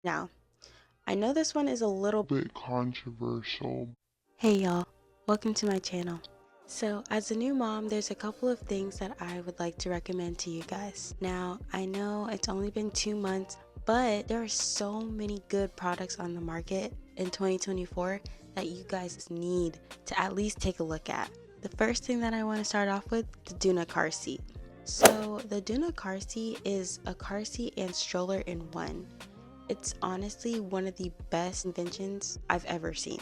Now, I know this one is a little bit controversial. Hey y'all, welcome to my channel. So as a new mom, there's a couple of things that I would like to recommend to you guys. Now, I know it's only been 2 months, but there are so many good products on the market in 2024 that you guys need to at least take a look at. The first thing that I want to start off with, the Duna car seat. So the Duna car seat is a car seat and stroller in one. It's honestly one of the best inventions I've ever seen.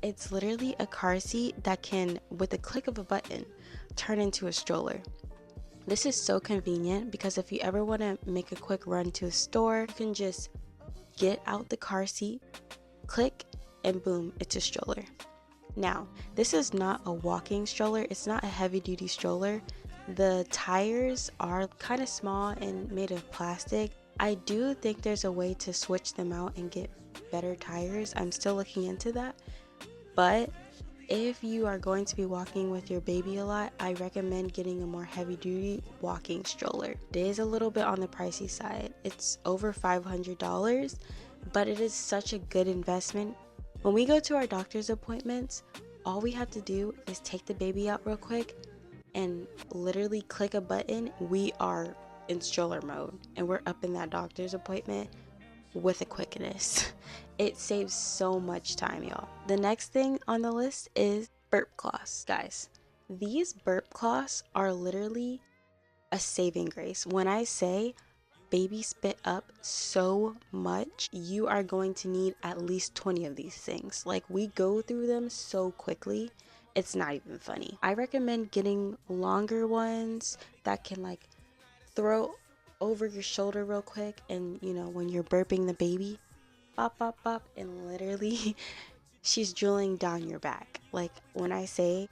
It's literally a car seat that can, with a click of a button, turn into a stroller. This is so convenient because if you ever want to make a quick run to a store, you can just get out the car seat, click, and boom, it's a stroller. Now, this is not a walking stroller, it's not a heavy duty stroller. The tires are kind of small and made of plastic. I do think there's a way to switch them out and get better tires. I'm still looking into that. But if you are going to be walking with your baby a lot, I recommend getting a more heavy duty walking stroller. It is a little bit on the pricey side. It's over $500, but it is such a good investment. When we go to our doctor's appointments, all we have to do is take the baby out real quick and literally click a button. We are in stroller mode and we're up in that doctor's appointment with a quickness. It saves so much time, y'all. The next thing on the list is burp cloths. Guys, these burp cloths are literally a saving grace. When I say baby spit up so much, you are going to need at least 20 of these things. Like, we go through them so quickly, it's not even funny. I recommend getting longer ones that can like throw over your shoulder real quick, and when you're burping the baby, pop pop pop, and literally she's drilling down your back. Like, when I say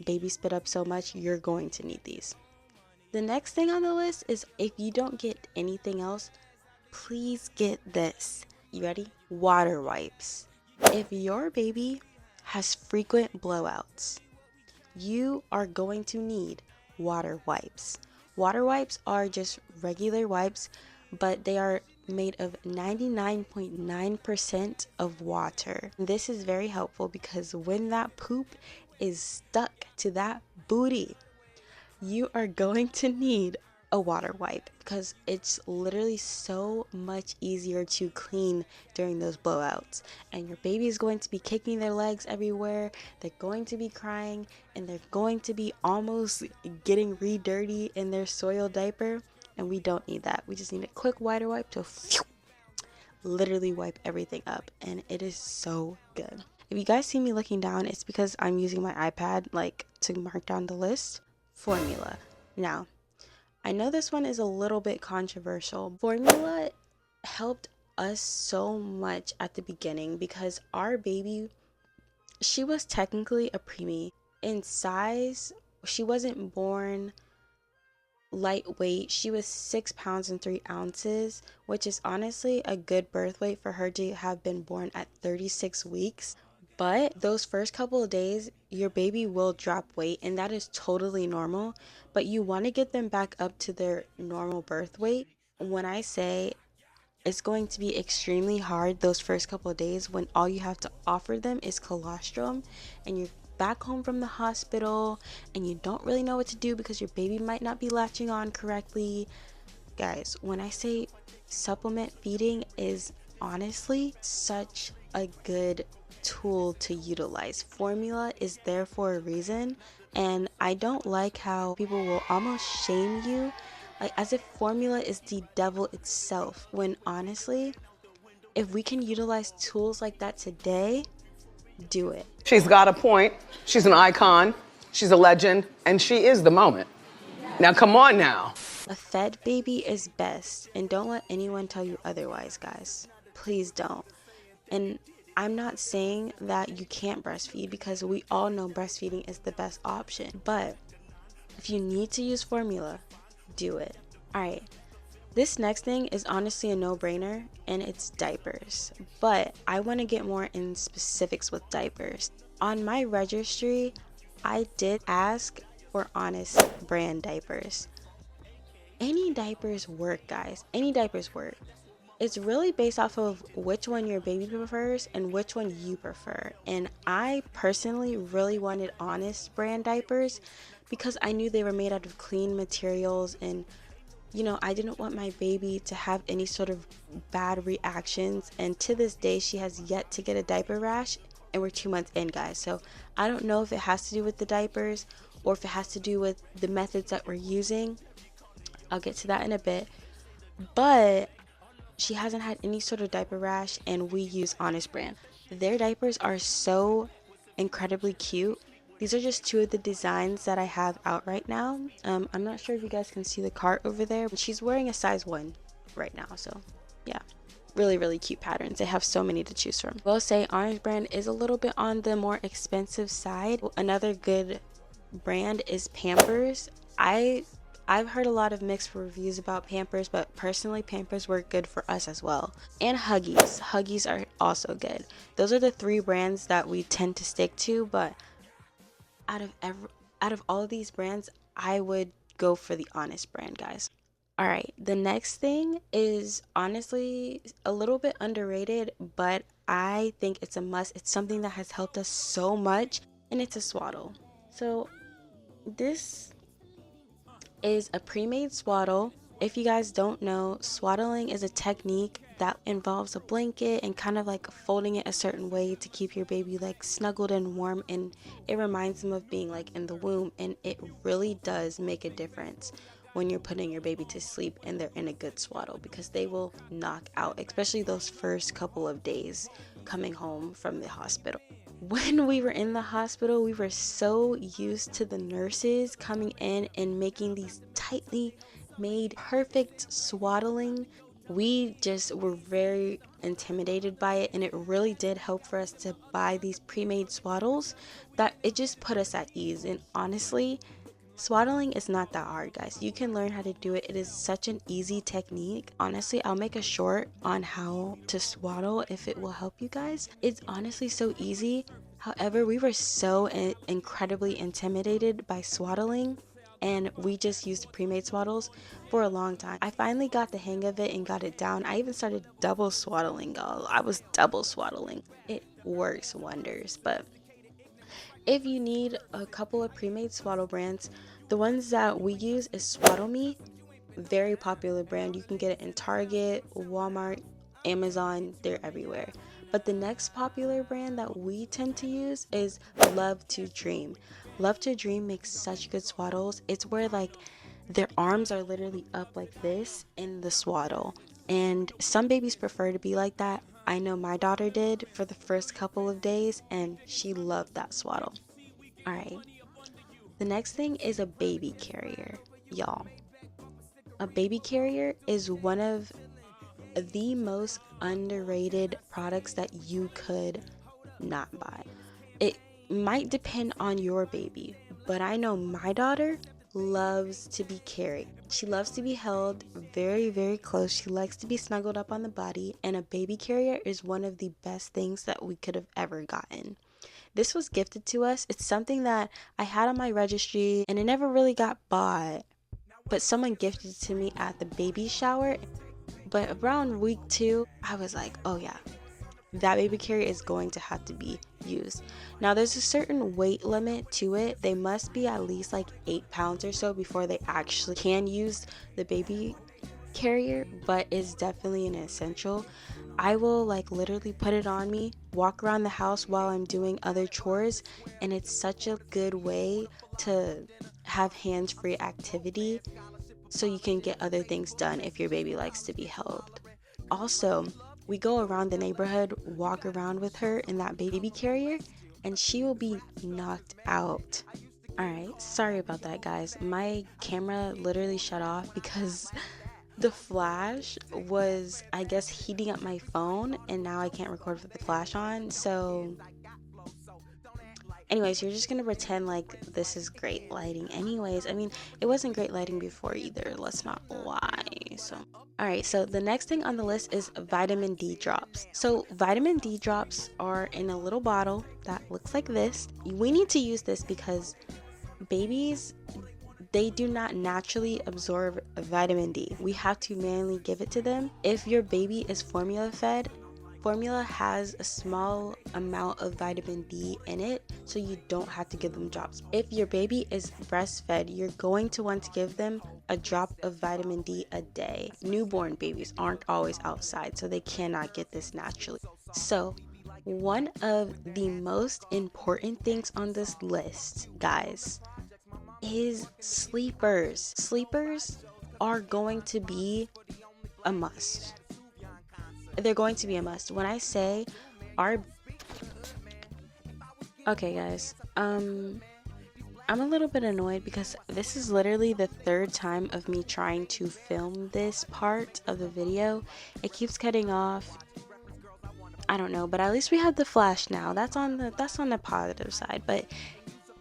baby spit up so much, you're going to need these. The next thing on the list is, if you don't get anything else, please get this. You ready? Water wipes. If your baby has frequent blowouts, you are going to need water wipes. Water wipes are just regular wipes, but they are made of 99.9% of water. This is very helpful because when that poop is stuck to that booty, you are going to need a water wipe because it's literally so much easier to clean during those blowouts. And your baby is going to be kicking their legs everywhere, they're going to be crying, and they're going to be almost getting re-dirty in their soiled diaper, and we don't need that. We just need a quick water wipe to literally wipe everything up, and it is so good. If you guys see me looking down, it's because I'm using my iPad like to mark down the list. Formula. Now, I know this one is a little bit controversial. Formula helped us so much at the beginning because our baby, she was technically a preemie. In size, she wasn't born lightweight. She was 6 pounds and 3 ounces, which is honestly a good birth weight for her to have been born at 36 weeks. But those first couple of days, your baby will drop weight, and that is totally normal. But you want to get them back up to their normal birth weight. When I say it's going to be extremely hard those first couple of days, when all you have to offer them is colostrum, and you're back home from the hospital and you don't really know what to do because your baby might not be latching on correctly. Guys, when I say supplement feeding is honestly such a good tool to utilize. Formula is there for a reason, and I don't like how people will almost shame you, like as if formula is the devil itself, when honestly, if we can utilize tools like that today, do it. She's got a point. She's an icon. She's a legend, and she is the moment. Now, come on now. A fed baby is best, and don't let anyone tell you otherwise, guys. Please don't. And I'm not saying that you can't breastfeed, because we all know breastfeeding is the best option. But if you need to use formula, do it. Alright, this next thing is honestly a no-brainer, and it's diapers. But I want to get more in specifics with diapers. On my registry, I did ask for Honest brand diapers. Any diapers work, guys. Any diapers work. It's really based off of which one your baby prefers and which one you prefer. And I personally really wanted Honest brand diapers because I knew they were made out of clean materials, and I didn't want my baby to have any sort of bad reactions. And to this day, she has yet to get a diaper rash, and we're 2 months in, guys. So I don't know if it has to do with the diapers or if it has to do with the methods that we're using. I'll get to that in a bit. But she hasn't had any sort of diaper rash, and we use Honest brand. Their diapers are so incredibly cute. These are just two of the designs that I have out right now. I'm not sure if you guys can see the cart over there. She's wearing a size 1 right now, so yeah. Really, really cute patterns. They have so many to choose from. I will say Honest brand is a little bit on the more expensive side. Another good brand is Pampers. I've heard a lot of mixed reviews about Pampers, but personally Pampers work good for us as well. And Huggies. Huggies are also good. Those are the 3 brands that we tend to stick to, but out of out of all of these brands, I would go for the Honest brand, guys. All right, the next thing is honestly a little bit underrated, but I think it's a must. It's something that has helped us so much, and it's a swaddle. So this is a pre-made swaddle. If you guys don't know, swaddling is a technique that involves a blanket and kind of like folding it a certain way to keep your baby like snuggled and warm, and it reminds them of being like in the womb, and it really does make a difference when you're putting your baby to sleep and they're in a good swaddle, because they will knock out, especially those first couple of days coming home from the hospital. When we were in the hospital, we were so used to the nurses coming in and making these tightly made perfect swaddling. We just were very intimidated by it, and it really did help for us to buy these pre-made swaddles that it just put us at ease. And honestly, swaddling is not that hard, guys. You can learn how to do it. It is such an easy technique. Honestly, I'll make a short on how to swaddle if it will help you guys. It's honestly so easy. However, we were so incredibly intimidated by swaddling, and we just used pre-made swaddles for a long time. I finally got the hang of it and got it down. I even started double swaddling, y'all. I was double swaddling. It works wonders. But if you need a couple of pre-made swaddle brands, the ones that we use is Swaddle Me, very popular brand. You can get it in Target, Walmart, Amazon, they're everywhere. But the next popular brand that we tend to use is Love to Dream. Love to Dream makes such good swaddles. It's where like their arms are literally up like this in the swaddle. And some babies prefer to be like that. I know my daughter did for the first couple of days, and she loved that swaddle. All right. The next thing is a baby carrier, y'all. A baby carrier is one of the most underrated products that you could not buy. It might depend on your baby, but I know my daughter loves to be carried. She loves to be held very, very close. She likes to be snuggled up on the body, and a baby carrier is one of the best things that we could have ever gotten. This was gifted to us. It's something that I had on my registry and it never really got bought, but someone gifted it to me at the baby shower. But around week 2, I was like, oh yeah, that baby carrier is going to have to be used. Now there's a certain weight limit to it. They must be at least like 8 pounds or so before they actually can use the baby carrier, but it's definitely an essential. I will like literally put it on me, walk around the house while I'm doing other chores, and it's such a good way to have hands-free activity so you can get other things done if your baby likes to be held. Also, we go around the neighborhood, walk around with her in that baby carrier, and she will be knocked out. Alright, sorry about that, guys. My camera literally shut off because the flash was, I guess, heating up my phone, and now I can't record with the flash on. So anyways, you're just gonna pretend like this is great lighting. Anyways, I mean, it wasn't great lighting before either, let's not lie. So all right, so the next thing on the list is vitamin D drops. So vitamin D drops are in a little bottle that looks like this. We need to use this because babies, they do not naturally absorb vitamin D. We have to manually give it to them. If your baby is formula fed, formula has a small amount of vitamin D in it, so you don't have to give them drops. If your baby is breastfed, you're going to want to give them a drop of vitamin D a day. Newborn babies aren't always outside, so they cannot get this naturally. So, one of the most important things on this list, guys, is sleepers. Sleepers are going to be a must. They're going to be a must. When I say our okay guys, I'm a little bit annoyed because this is literally the third time of me trying to film this part of the video. It keeps cutting off. I don't know, but at least we have the flash now. That's on the positive side. But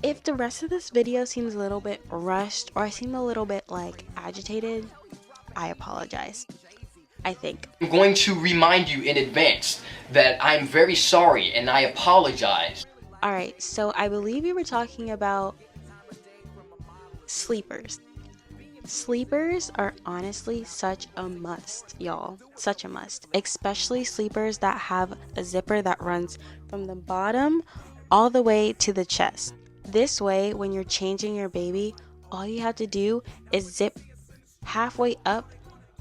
if the rest of this video seems a little bit rushed or I seem a little bit like agitated, I apologize. I think. I'm going to remind you in advance that I'm very sorry and I apologize. Alright, so I believe we were talking about sleepers. Sleepers are honestly such a must, y'all. Such a must. Especially sleepers that have a zipper that runs from the bottom all the way to the chest. This way, when you're changing your baby, all you have to do is zip halfway up,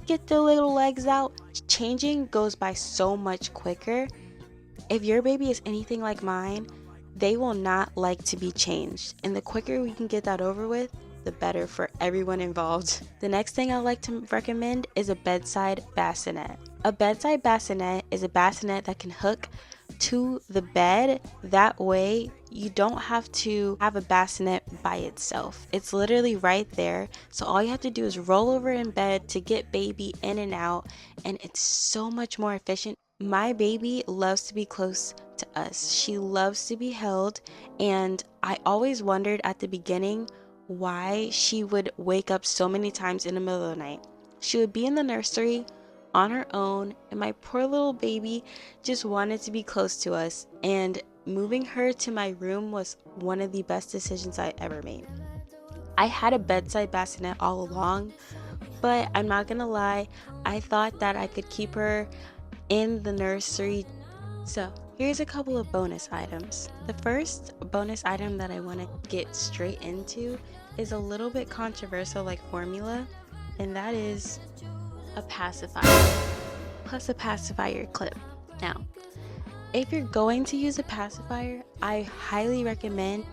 get the little legs out. Changing goes by so much quicker. If your baby is anything like mine, they will not like to be changed. And the quicker we can get that over with, the better for everyone involved. The next thing I'd like to recommend is a bedside bassinet. A bedside bassinet is a bassinet that can hook to the bed. That way you don't have to have a bassinet by itself. It's literally right there. So all you have to do is roll over in bed to get baby in and out, and it's so much more efficient. My baby loves to be close to us. She loves to be held, and I always wondered at the beginning why she would wake up so many times in the middle of the night. She would be in the nursery on her own, and my poor little baby just wanted to be close to us, and moving her to my room was one of the best decisions I ever made. I had a bedside bassinet all along, but I'm not gonna lie, I thought that I could keep her in the nursery. So here's a couple of bonus items. The first bonus item that I want to get straight into is a little bit controversial like formula, and that is a pacifier plus a pacifier clip. Now, if you're going to use a pacifier, I highly recommend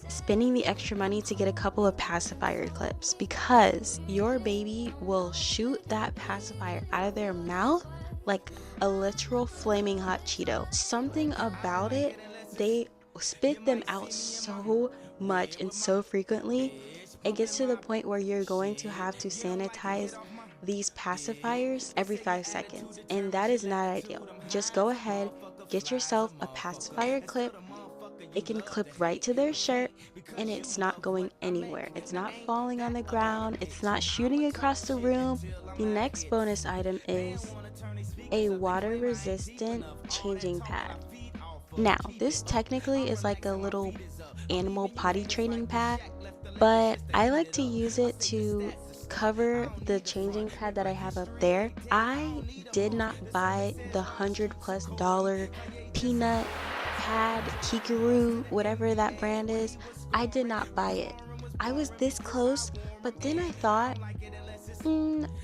spending the extra money to get a couple of pacifier clips, because your baby will shoot that pacifier out of their mouth like a literal flaming hot Cheeto. Something about it, they spit them out so much and so frequently, it gets to the point where you're going to have to sanitize these pacifiers every 5 seconds, and that is not ideal. Just go ahead, get yourself a pacifier clip. It can clip right to their shirt, and it's not going anywhere. It's not falling on the ground. It's not shooting across the room. The next bonus item is a water resistant changing pad. Now, this technically is like a little animal potty training pad, but I like to use it to cover the changing pad that I have up there. I did not buy the $100+ peanut pad, Kikaroo, whatever that brand is. I did not buy it. I was this close, but then I thought,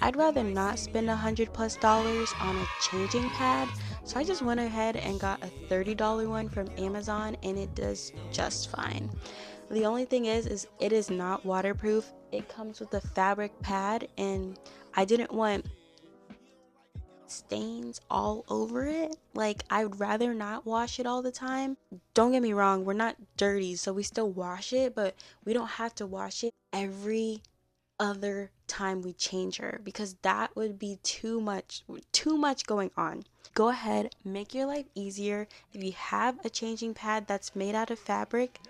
I'd rather not spend $100+ on a changing pad. So I just went ahead and got a $30 one from Amazon, and it does just fine. The only thing is it is not waterproof. It comes with a fabric pad, and I didn't want stains all over it. Like, I would rather not wash it all the time. Don't get me wrong, we're not dirty, so we still wash it, but we don't have to wash it every other time we change her, because that would be too much going on. Go ahead, make your life easier. If you have a changing pad that's made out of fabric,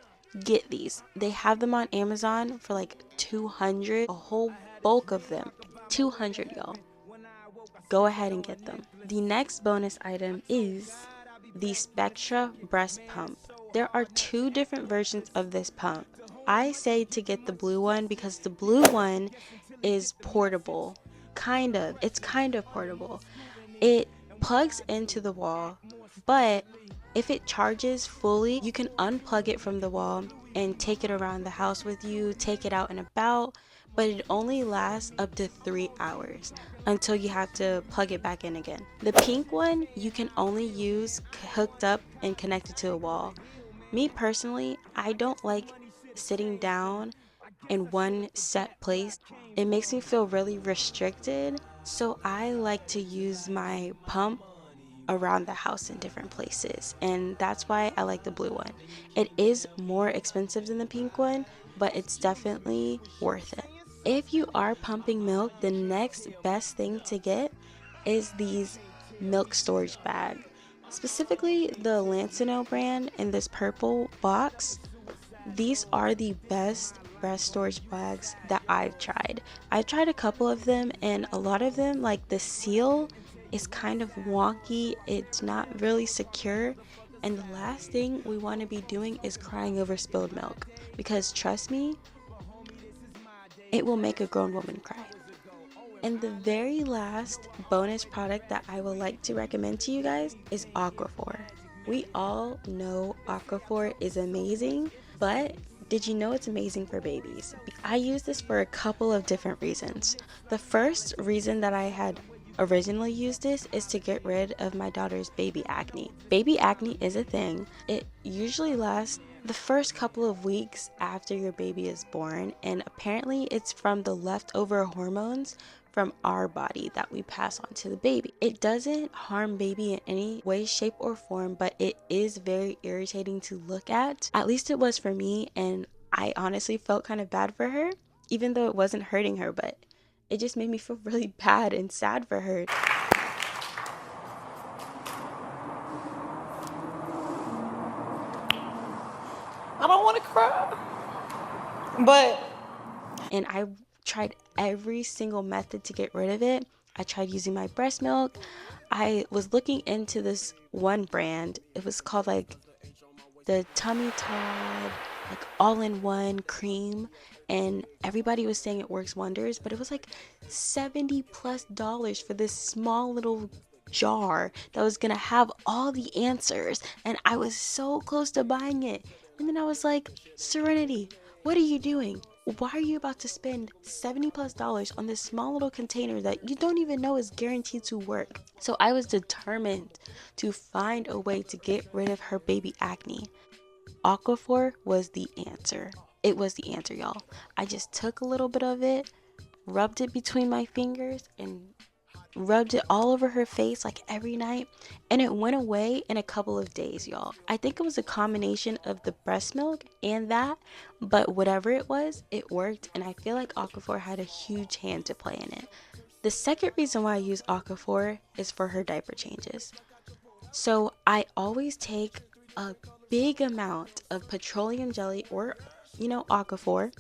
get these. They have them on Amazon for like 200, a whole bulk of them. 200, y'all. Go ahead and get them. The next bonus item is the Spectra breast pump. There are two different versions of this pump. I say to get the blue one because the blue one is portable. It's kind of portable. It plugs into the wall, but if it charges fully, you can unplug it from the wall and take it around the house with you, take it out and about, but it only lasts up to 3 hours until you have to plug it back in again. The pink one you can only use hooked up and connected to a wall. Me personally, I don't like sitting down in one set place. It makes me feel really restricted. So I like to use my pump around the house in different places. And that's why I like the blue one. It is more expensive than the pink one, but it's definitely worth it. If you are pumping milk, the next best thing to get is these milk storage bags. Specifically the Lancino brand in this purple box. These are the best breast storage bags that I've tried. I tried a couple of them, and a lot of them, like the seal is kind of wonky. It's not really secure. And the last thing we want to be doing is crying over spilled milk, because trust me, it will make a grown woman cry. And the very last bonus product that I would like to recommend to you guys is Aquaphor. We all know Aquaphor is amazing, but did you know it's amazing for babies? I use this for a couple of different reasons. The first reason that I had originally used this is to get rid of my daughter's baby acne. Baby acne is a thing. It usually lasts the first couple of weeks after your baby is born, and apparently it's from the leftover hormones from our body that we pass on to the baby. It doesn't harm baby in any way, shape, or form, but it is very irritating to look at least it was for me, and I honestly felt kind of bad for her, even though it wasn't hurting her, but it just made me feel really bad and sad for her. I don't want to cry. But And I tried every single method to get rid of it. I tried using my breast milk. I was looking into this one brand. It was called like the Tummy Todd, like all-in-one cream, and everybody was saying it works wonders, but it was like $70+ for this small little jar that was gonna have all the answers, and I was so close to buying it. And then I was like, Serenity, what are you doing? Why are you about to spend $70+ on this small little container that you don't even know is guaranteed to work? So I was determined to find a way to get rid of her baby acne. Aquaphor was the answer. It was the answer, y'all. I just took a little bit of it, rubbed it between my fingers, and rubbed it all over her face like every night, and it went away in a couple of days, y'all. I think it was a combination of the breast milk and that, but whatever it was, it worked, and I feel like Aquaphor had a huge hand to play in it. The second reason why I use Aquaphor is for her diaper changes. So I always take a big amount of petroleum jelly or, Aquaphor,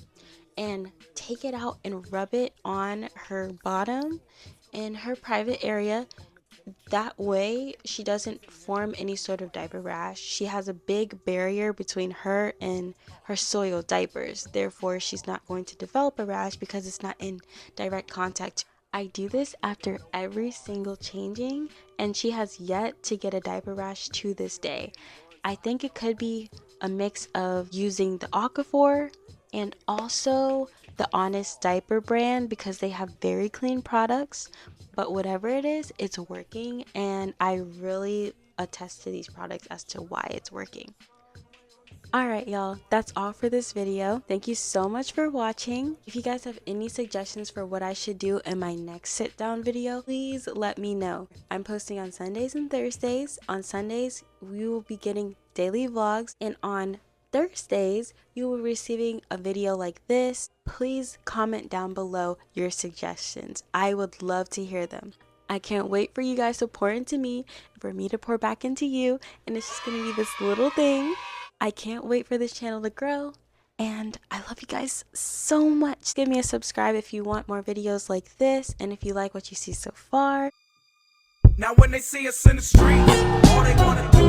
and take it out and rub it on her bottom in her private area. That way she doesn't form any sort of diaper rash. She has a big barrier between her and her soiled diapers. Therefore, she's not going to develop a rash because it's not in direct contact. I do this after every single changing, and she has yet to get a diaper rash to this day. I think it could be a mix of using the Aquaphor and also the Honest Diaper brand because they have very clean products. But whatever it is, it's working, and I really attest to these products as to why it's working. Alright y'all, that's all for this video. Thank you so much for watching. If you guys have any suggestions for what I should do in my next sit down video, please let me know. I'm posting on Sundays and Thursdays. On Sundays, we will be getting daily vlogs, and on Thursdays, you will be receiving a video like this. Please comment down below your suggestions. I would love to hear them. I can't wait for you guys to pour into me, for me to pour back into you, and it's just gonna be this little thing. I can't wait for this channel to grow, and I love you guys so much. Give me a subscribe if you want more videos like this, and if you like what you see so far. Now when they see us in the streets, all they wanna do